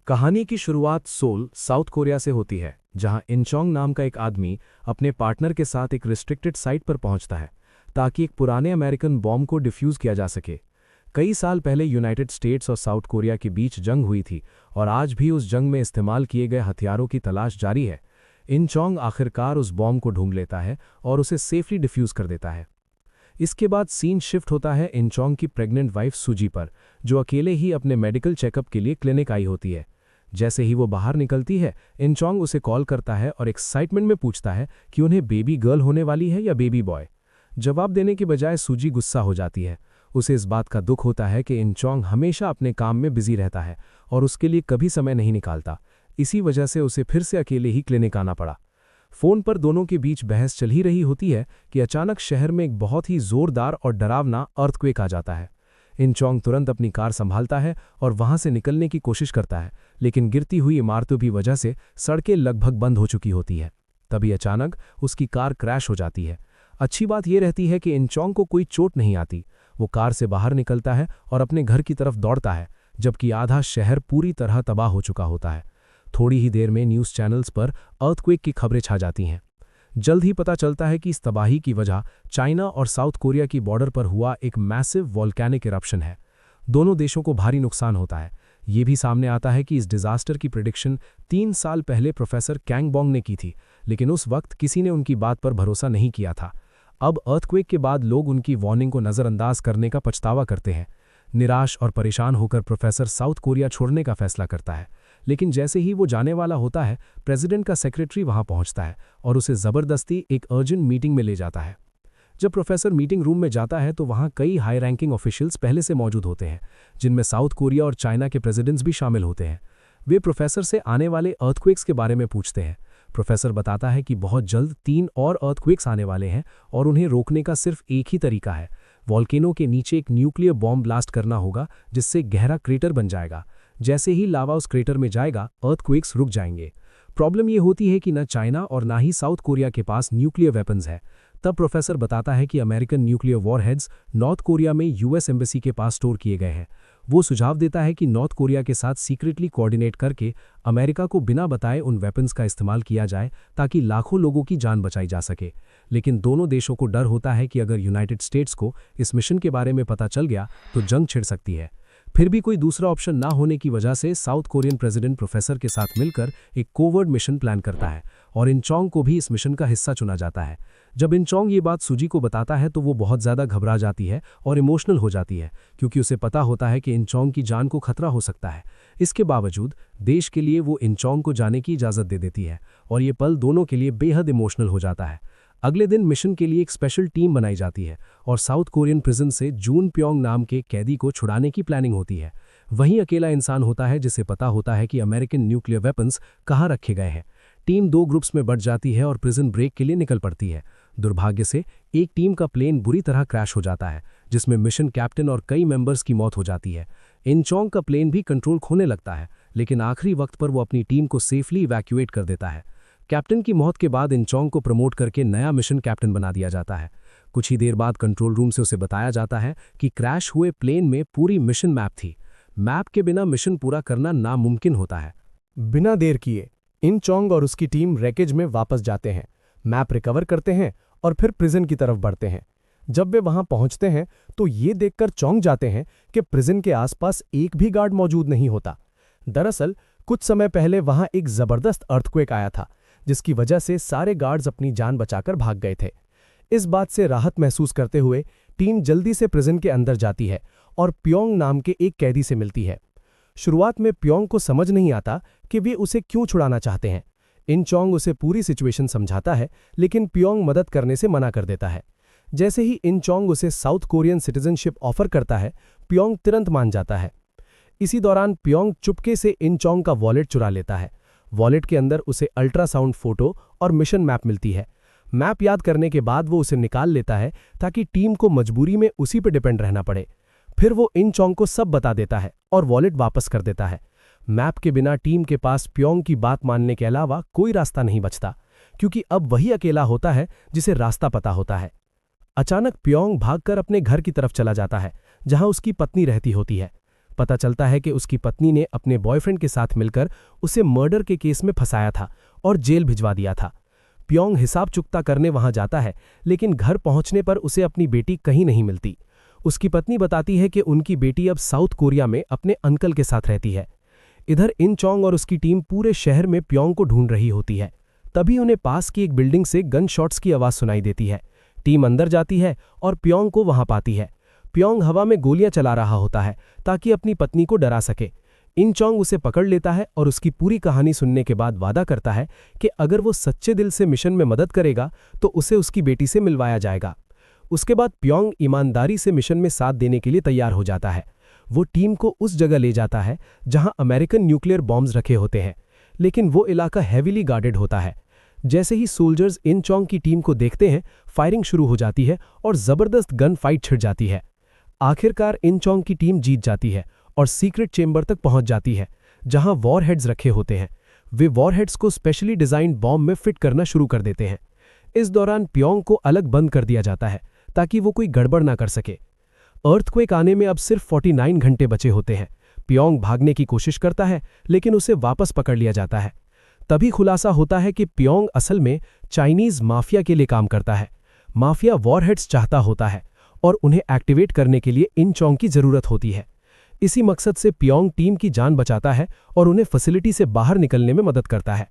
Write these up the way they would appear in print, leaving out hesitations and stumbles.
कहानी की शुरुआत सोल, साउथ कोरिया से होती है, जहां इनचोंग नाम का एक आदमी अपने पार्टनर के साथ एक रिस्ट्रिक्टेड साइट पर पहुंचता है ताकि एक पुराने अमेरिकन बॉम्ब को डिफ्यूज किया जा सके। कई साल पहले यूनाइटेड स्टेट्स और साउथ कोरिया के बीच जंग हुई थी और आज भी उस जंग में इस्तेमाल किए गए हथियारों की तलाश जारी है। इनचोंग आखिरकार उस बॉम्ब को ढूंढ लेता है और उसे सेफली डिफ्यूज कर देता है। इसके बाद सीन शिफ्ट होता है इनचोंग की प्रेग्नेंट वाइफ सुजी पर, जो अकेले ही अपने मेडिकल चेकअप के लिए क्लिनिक आई होती है। जैसे ही वो बाहर निकलती है, इनचोंग उसे कॉल करता है और एक्साइटमेंट में पूछता है कि उन्हें बेबी गर्ल होने वाली है या बेबी बॉय। जवाब देने की बजाय सुजी गुस्सा हो जाती है। उसे इस बात का दुख होता है कि इनचोंग हमेशा अपने काम में बिजी रहता है और उसके लिए कभी समय नहीं निकालता। इसी वजह से उसे फिर से अकेले ही क्लिनिक आना पड़ा। फोन पर दोनों के बीच बहस चल ही रही होती है कि अचानक शहर में एक बहुत ही जोरदार और डरावना अर्थक्वेक आ जाता है। इनचोंग तुरंत अपनी कार संभालता है और वहां से निकलने की कोशिश करता है, लेकिन गिरती हुई इमारतों की वजह से सड़कें लगभग बंद हो चुकी होती है। तभी अचानक उसकी कार क्रैश हो जाती है। अच्छी बात यह रहती है कि इनचोंग को कोई चोट नहीं आती। वो कार से बाहर निकलता है और अपने घर की तरफ दौड़ता है, जबकि आधा शहर पूरी तरह तबाह हो चुका होता है। थोड़ी ही देर में न्यूज़ चैनल्स पर अर्थक्वेक की खबरें छा जाती हैं। जल्द ही पता चलता है कि इस तबाही की वजह चाइना और साउथ कोरिया की बॉर्डर पर हुआ एक मैसिव वॉल्केनिक इरप्शन है। दोनों देशों को भारी नुकसान होता है। ये भी सामने आता है कि इस डिजास्टर की प्रेडिक्शन 3 साल पहले प्रोफेसर कैंग बॉन्ग ने की थी, लेकिन उस वक्त किसी ने उनकी बात पर भरोसा नहीं किया था। अब अर्थक्वेक के बाद लोग उनकी वार्निंग को नज़रअंदाज करने का पछतावा करते हैं। निराश और परेशान होकर प्रोफेसर साउथ कोरिया छोड़ने का फैसला करता है, लेकिन जैसे ही वो जाने वाला होता है, प्रेसिडेंट का सेक्रेटरी वहां पहुंचता है और उसे जबरदस्ती एक अर्जेंट मीटिंग में ले जाता है। जब प्रोफेसर मीटिंग रूम में जाता है तो वहां कई हाई रैंकिंग ऑफिशियल्स पहले से मौजूद होते हैं, जिनमें साउथ कोरिया और चाइना के प्रेसिडेंट्स भी शामिल होते हैं। वे प्रोफेसर से आने वाले अर्थक्वेक्स के बारे में पूछते हैं। प्रोफेसर बताता है कि बहुत जल्द 3 और अर्थक्वेक्स आने वाले हैं और उन्हें रोकने का सिर्फ एक ही तरीका है, वॉल्केनो के नीचे एक न्यूक्लियर बॉम्ब ब्लास्ट करना होगा, जिससे गहरा क्रेटर बन जाएगा। जैसे ही लावा उस क्रेटर में जाएगा, अर्थक्वेक्स रुक जाएंगे। प्रॉब्लम यह होती है कि न चाइना और ना ही साउथ कोरिया के पास न्यूक्लियर वेपन्स है। तब प्रोफेसर बताता है कि American nuclear warheads north Korea में यूएस एम्बेसी के पास स्टोर किए गए हैं। वो सुझाव देता है कि नॉर्थ कोरिया के साथ सीक्रेटली कोऑर्डिनेट करके अमेरिका को बिना बताए उन वेपन्स का इस्तेमाल किया जाए ताकि लाखों लोगों की जान बचाई जा सके। लेकिन दोनों देशों को डर होता है कि अगर यूनाइटेड स्टेट्स को इस मिशन के बारे में पता चल गया तो जंग छिड़ सकती है। फिर भी कोई दूसरा ऑप्शन ना होने की वजह से साउथ कोरियन प्रेसिडेंट प्रोफेसर के साथ मिलकर एक कोवर्ट मिशन प्लान करता है और इनचोंग को भी इस मिशन का हिस्सा चुना जाता है। जब इनचोंग ये बात सुजी को बताता है तो वो बहुत ज़्यादा घबरा जाती है और इमोशनल हो जाती है, क्योंकि उसे पता होता है कि इनचोंग की जान को खतरा हो सकता है। इसके बावजूद देश के लिए वो इनचोंग को जाने की इजाज़त दे देती है और ये पल दोनों के लिए बेहद इमोशनल हो जाता है। अगले दिन मिशन के लिए एक स्पेशल टीम बनाई जाती है और साउथ कोरियन प्रिजन से जून प्योंग नाम के कैदी को छुड़ाने की प्लानिंग होती है। वहीं अकेला इंसान होता है जिसे पता होता है कि अमेरिकन न्यूक्लियर वेपन्स कहाँ रखे गए हैं। टीम 2 ग्रुप्स में बढ़ जाती है और प्रिजन ब्रेक के लिए निकल पड़ती है। दुर्भाग्य से एक टीम का प्लेन बुरी तरह क्रैश हो जाता है, जिसमें मिशन कैप्टन और कई मेंबर्स की मौत हो जाती है। इनचोंग का प्लेन भी कंट्रोल खोने लगता है, लेकिन आखिरी वक्त पर वो अपनी टीम को सेफली इवैक्यूएट कर देता है। कैप्टन की मौत के बाद इनचोंग को प्रमोट करके नया मिशन कैप्टन बना दिया जाता है। कुछ ही देर बाद कंट्रोल रूम से उसे बताया जाता है कि क्रैश हुए प्लेन में पूरी मिशन मैप थी। मैप के बिना मिशन पूरा करना नामुमकिन होता है। बिना देर किए इनचोंग और उसकी टीम रैकेज में वापस जाते हैं, मैप रिकवर करते हैं और फिर प्रिजन की तरफ बढ़ते हैं। जब वे वहां पहुंचते हैं तो ये देखकर चौंक जाते हैं कि प्रिजन के आसपास एक भी गार्ड मौजूद नहीं होता। दरअसल कुछ समय पहले वहां एक जबरदस्त अर्थक्वेक आया था, जिसकी वजह से सारे गार्ड्स अपनी जान बचाकर भाग गए थे। इस बात से राहत महसूस करते हुए टीम जल्दी से प्रिजन के अंदर जाती है और प्योंग नाम के एक कैदी से मिलती है। शुरुआत में प्योंग को समझ नहीं आता कि वे उसे क्यों छुड़ाना चाहते हैं। इनचोंग उसे पूरी सिचुएशन समझाता है, लेकिन प्योंग मदद करने से मना कर देता है। जैसे ही इनचोंग उसे साउथ कोरियन सिटीजनशिप ऑफर करता है, प्योंग तुरंत मान जाता है। इसी दौरान प्योंग चुपके से इनचोंग का वॉलेट चुरा लेता है। वॉलेट के अंदर उसे अल्ट्रासाउंड फोटो और मिशन मैप मिलती है। मैप याद करने के बाद वो उसे निकाल लेता है ताकि टीम को मजबूरी में उसी पर डिपेंड रहना पड़े। फिर वो इनचोंग को सब बता देता है और वॉलेट वापस कर देता है। मैप के बिना टीम के पास प्योंग की बात मानने के अलावा कोई रास्ता नहीं बचता, क्योंकि अब वही अकेला होता है जिसे रास्ता पता होता है। अचानक प्योंग भागकर अपने घर की तरफ चला जाता है, जहां उसकी पत्नी रहती होती है। पता चलता है कि उसकी पत्नी ने अपने बॉयफ्रेंड के साथ मिलकर उसे मर्डर के केस में फंसाया था और जेल भिजवा दिया था। प्योंग हिसाब चुकता करने वहां जाता है, लेकिन घर पहुंचने पर उसे अपनी बेटी कहीं नहीं मिलती। उसकी पत्नी बताती है कि उनकी बेटी अब साउथ कोरिया में अपने अंकल के साथ रहती है। इधर इन चोंग और उसकी टीम पूरे शहर में प्योंग को ढूंढ रही होती है। तभी उन्हें पास की एक बिल्डिंग से गन शॉट्स की आवाज सुनाई देती है। टीम अंदर जाती है और प्योंग को वहां पाती है। प्योंग हवा में गोलियां चला रहा होता है ताकि अपनी पत्नी को डरा सके। इन चोंग उसे पकड़ लेता है और उसकी पूरी कहानी सुनने के बाद वादा करता है कि अगर वो सच्चे दिल से मिशन में मदद करेगा तो उसे उसकी बेटी से मिलवाया जाएगा। उसके बाद प्योंग ईमानदारी से मिशन में साथ देने के लिए तैयार हो जाता है। वो टीम को उस जगह ले जाता है जहां अमेरिकन न्यूक्लियर बॉम्ब्स रखे होते हैं, लेकिन वो इलाका हैवीली गार्डेड होता है। जैसे ही सोल्जर्स इन चोंग की टीम को देखते हैं, फायरिंग शुरू हो जाती है और जबरदस्त गन फाइट छिड़ जाती है। आखिरकार इन चोंग की टीम जीत जाती है और सीक्रेट चेंबर तक पहुंच जाती है, जहां वॉरहेड्स रखे होते हैं। वे वॉरहेड्स को स्पेशली डिजाइंड बॉम्ब में फिट करना शुरू कर देते हैं। इस दौरान प्योंग को अलग बंद कर दिया जाता है ताकि वो कोई गड़बड़ ना कर सके। अर्थक्वेक आने में अब सिर्फ 49 घंटे बचे होते हैं। प्योंग भागने की कोशिश करता है, लेकिन उसे वापस पकड़ लिया जाता है। तभी खुलासा होता है कि प्योंग असल में चाइनीज माफिया के लिए काम करता है। माफिया वॉरहेड्स चाहता होता है और उन्हें एक्टिवेट करने के लिए इन चोंग की जरूरत होती है। इसी मकसद से प्योंग टीम की जान बचाता है और उन्हें फैसिलिटी से बाहर निकलने में मदद करता है।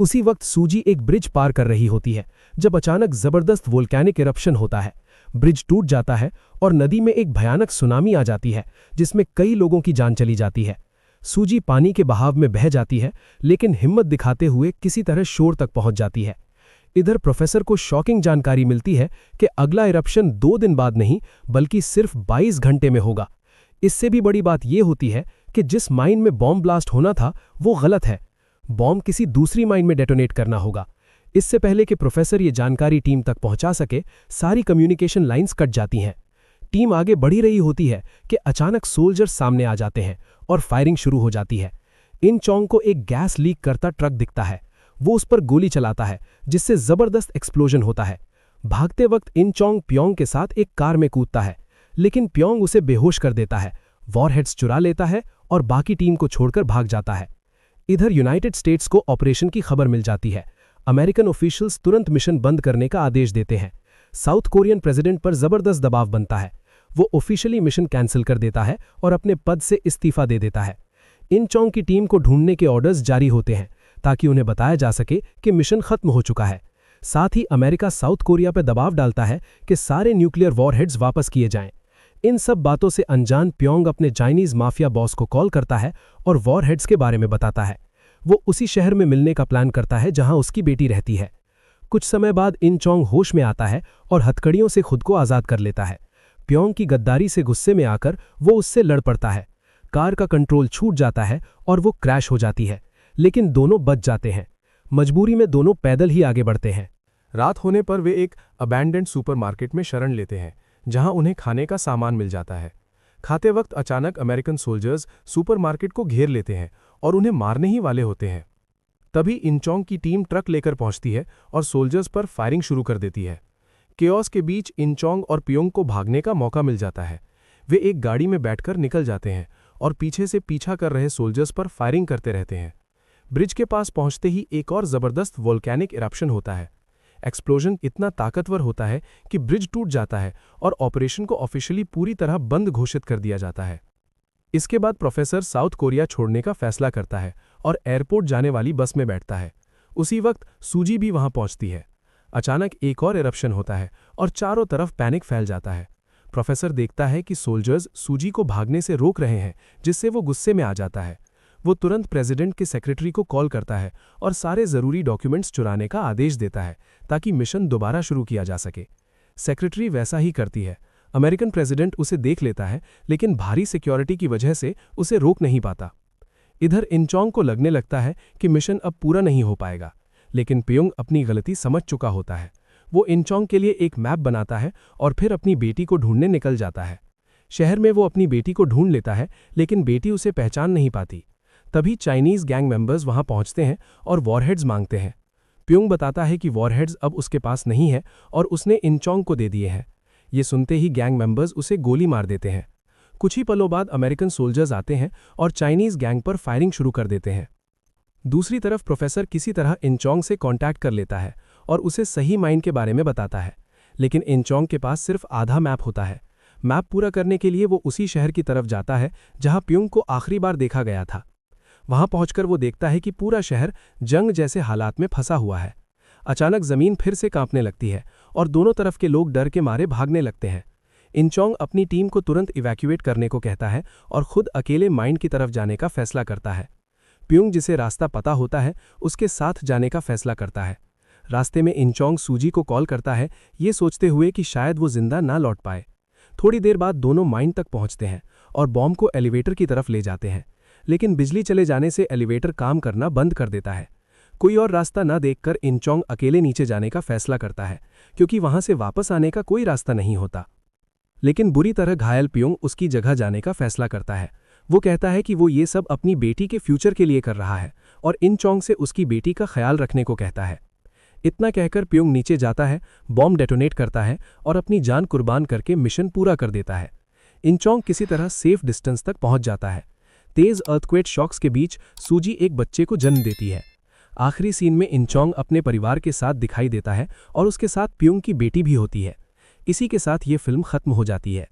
उसी वक्त सूजी एक ब्रिज पार कर रही होती है जब अचानक जबरदस्त वोल्केनिक इरप्शन होता है। ब्रिज टूट जाता है और नदी में एक भयानक सुनामी आ जाती है, जिसमें कई लोगों की जान चली जाती है। सूजी पानी के बहाव में बह जाती है, लेकिन हिम्मत दिखाते हुए किसी तरह शोर तक पहुंच जाती है। इधर प्रोफेसर को शॉकिंग जानकारी मिलती है कि अगला इरप्शन 2 दिन बाद नहीं बल्कि सिर्फ 22 घंटे में होगा। इससे भी बड़ी बात यह होती है कि जिस माइन में बॉम्ब ब्लास्ट होना था वो गलत है। बॉम्ब किसी दूसरी माइन में डेटोनेट करना होगा। इससे पहले कि प्रोफेसर ये जानकारी टीम तक पहुंचा सके, सारी कम्युनिकेशन लाइंस कट जाती हैं। टीम आगे बढ़ी रही होती है कि अचानक सोल्जर्स सामने आ जाते हैं और फायरिंग शुरू हो जाती है। इन चोंग को एक गैस लीक करता ट्रक दिखता है। वो उस पर गोली चलाता है, जिससे जबरदस्त एक्सप्लोजन होता है। भागते वक्त इन चोंग प्योंग के साथ एक कार में कूदता है, लेकिन प्योंग उसे बेहोश कर देता है, वॉरहेड्स चुरा लेता है और बाकी टीम को छोड़कर भाग जाता है। इधर यूनाइटेड स्टेट्स को ऑपरेशन की खबर मिल जाती है। अमेरिकन ऑफिशियल्स तुरंत मिशन बंद करने का आदेश देते हैं। साउथ कोरियन प्रेसिडेंट पर जबरदस्त दबाव बनता है। वो ऑफिशियली मिशन कैंसिल कर देता है और अपने पद से इस्तीफा दे देता है। इन चोंग की टीम को ढूंढने के ऑर्डर्स जारी होते हैं ताकि उन्हें बताया जा सके कि मिशन खत्म हो चुका है। साथ ही अमेरिका साउथ कोरिया पर दबाव डालता है कि सारे न्यूक्लियर वॉरहेड्स वापस किए जाएं। इन सब बातों से अनजान प्योंग अपने चाइनीज माफिया बॉस को कॉल करता है और वॉरहेड्स के बारे में बताता है। वो उसी शहर में मिलने का प्लान करता है जहां उसकी बेटी रहती है। कुछ समय बाद इन चोंग होश में आता है और हथकड़ियों से खुद को आज़ाद कर लेता है। प्योंग की गद्दारी से गुस्से में आकर वो उससे लड़ पड़ता है। कार का कंट्रोल छूट जाता है और वो क्रैश हो जाती है, लेकिन दोनों बच जाते हैं। मजबूरी में दोनों पैदल ही आगे बढ़ते हैं। रात होने पर वे एक अबैंडन्ड सुपरमार्केट में शरण लेते हैं, जहां उन्हें खाने का सामान मिल जाता है। खाते वक्त अचानक अमेरिकन सोल्जर्स सुपरमार्केट को घेर लेते हैं और उन्हें मारने ही वाले होते हैं। तभी इन चोंग की टीम ट्रक लेकर पहुंचती है और सोल्जर्स पर फायरिंग शुरू कर देती है। केओस के बीच इन चोंग और प्योंग को भागने का मौका मिल जाता है। वे एक गाड़ी में बैठकर निकल जाते हैं और पीछे से पीछा कर रहे सोल्जर्स पर फायरिंग करते रहते हैं। ब्रिज के पास पहुंचते ही एक और जबरदस्त वोल्केनिक इरप्शन होता है। एक्सप्लोजन इतना ताकतवर होता है कि ब्रिज टूट जाता है और ऑपरेशन को ऑफिशियली पूरी तरह बंद घोषित कर दिया जाता है। इसके बाद प्रोफेसर साउथ कोरिया छोड़ने का फैसला करता है और एयरपोर्ट जाने वाली बस में बैठता है। उसी वक्त सूजी भी वहां पहुंचती है। अचानक एक और इरप्शन होता है और चारों तरफ पैनिक फैल जाता है। प्रोफेसर देखता है कि सोल्जर्स सूजी को भागने से रोक रहे हैं, जिससे वो गुस्से में आ जाता है। वो तुरंत प्रेसिडेंट के सेक्रेटरी को कॉल करता है और सारे जरूरी डॉक्यूमेंट्स चुराने का आदेश देता है ताकि मिशन दोबारा शुरू किया जा सके। सेक्रेटरी वैसा ही करती है। अमेरिकन प्रेसिडेंट उसे देख लेता है, लेकिन भारी सिक्योरिटी की वजह से उसे रोक नहीं पाता। इधर इन चोंग को लगने लगता है कि मिशन अब पूरा नहीं हो पाएगा, लेकिन प्योंग अपनी गलती समझ चुका होता है। वो इन चोंग के लिए एक मैप बनाता है और फिर अपनी बेटी को ढूंढने निकल जाता है। शहर में वो अपनी बेटी को ढूंढ लेता है, लेकिन बेटी उसे पहचान नहीं पाती। तभी चाइनीज गैंग मेंबर्स वहां पहुंचते हैं और वॉरहेड्स मांगते हैं। प्योंग बताता है कि वॉरहेड्स अब उसके पास नहीं है और उसने इन चोंग को दे दिए हैं। ये सुनते ही गैंग मेंबर्स उसे गोली मार देते हैं। कुछ ही पलों बाद अमेरिकन सोल्जर्स आते हैं और चाइनीज गैंग पर फायरिंग शुरू कर देते हैं। दूसरी तरफ प्रोफेसर किसी तरह इंचोंग से कांटेक्ट कर लेता है और उसे सही माइन के बारे में बताता है, लेकिन इंचोंग के पास सिर्फ आधा मैप होता है। मैप पूरा करने के लिए वो उसी शहर की तरफ जाता है जहां प्युंग को आखिरी बार देखा गया था। वहां पहुंचकर वो देखता है कि पूरा शहर जंग जैसे हालात में फंसा हुआ है। अचानक जमीन फिर से कांपने लगती है और दोनों तरफ के लोग डर के मारे भागने लगते हैं। इंचोंग अपनी टीम को तुरंत इवैक्यूएट करने को कहता है और खुद अकेले माइन की तरफ जाने का फैसला करता है। प्युंग जिसे रास्ता पता होता है उसके साथ जाने का फैसला करता है। रास्ते में इंचोंग सूजी को कॉल करता है, ये सोचते हुए कि शायद वो जिंदा ना लौट पाए। थोड़ी देर बाद दोनों माइन तक पहुंचते हैं और बॉम्ब को एलिवेटर की तरफ ले जाते हैं, लेकिन बिजली चले जाने से एलिवेटर काम करना बंद कर देता है। कोई और रास्ता न देखकर इंचोंग अकेले नीचे जाने का फैसला करता है, क्योंकि वहां से वापस आने का कोई रास्ता नहीं होता। लेकिन बुरी तरह घायल प्युंग उसकी जगह जाने का फैसला करता है। वो कहता है कि वो ये सब अपनी बेटी के फ्यूचर के लिए कर रहा है और इंचोंग से उसकी बेटी का ख्याल रखने को कहता है। इतना कहकर प्युंग नीचे जाता है, बॉम्ब डेटोनेट करता है और अपनी जान कुर्बान करके मिशन पूरा कर देता है। इंचोंग किसी तरह सेफ डिस्टेंस तक पहुंच जाता है। तेज अर्थक्वेक शॉक्स के बीच सूजी एक बच्चे को जन्म देती है। आखिरी सीन में इंचोंग अपने परिवार के साथ दिखाई देता है और उसके साथ प्युंग की बेटी भी होती है। इसी के साथ ये फिल्म खत्म हो जाती है।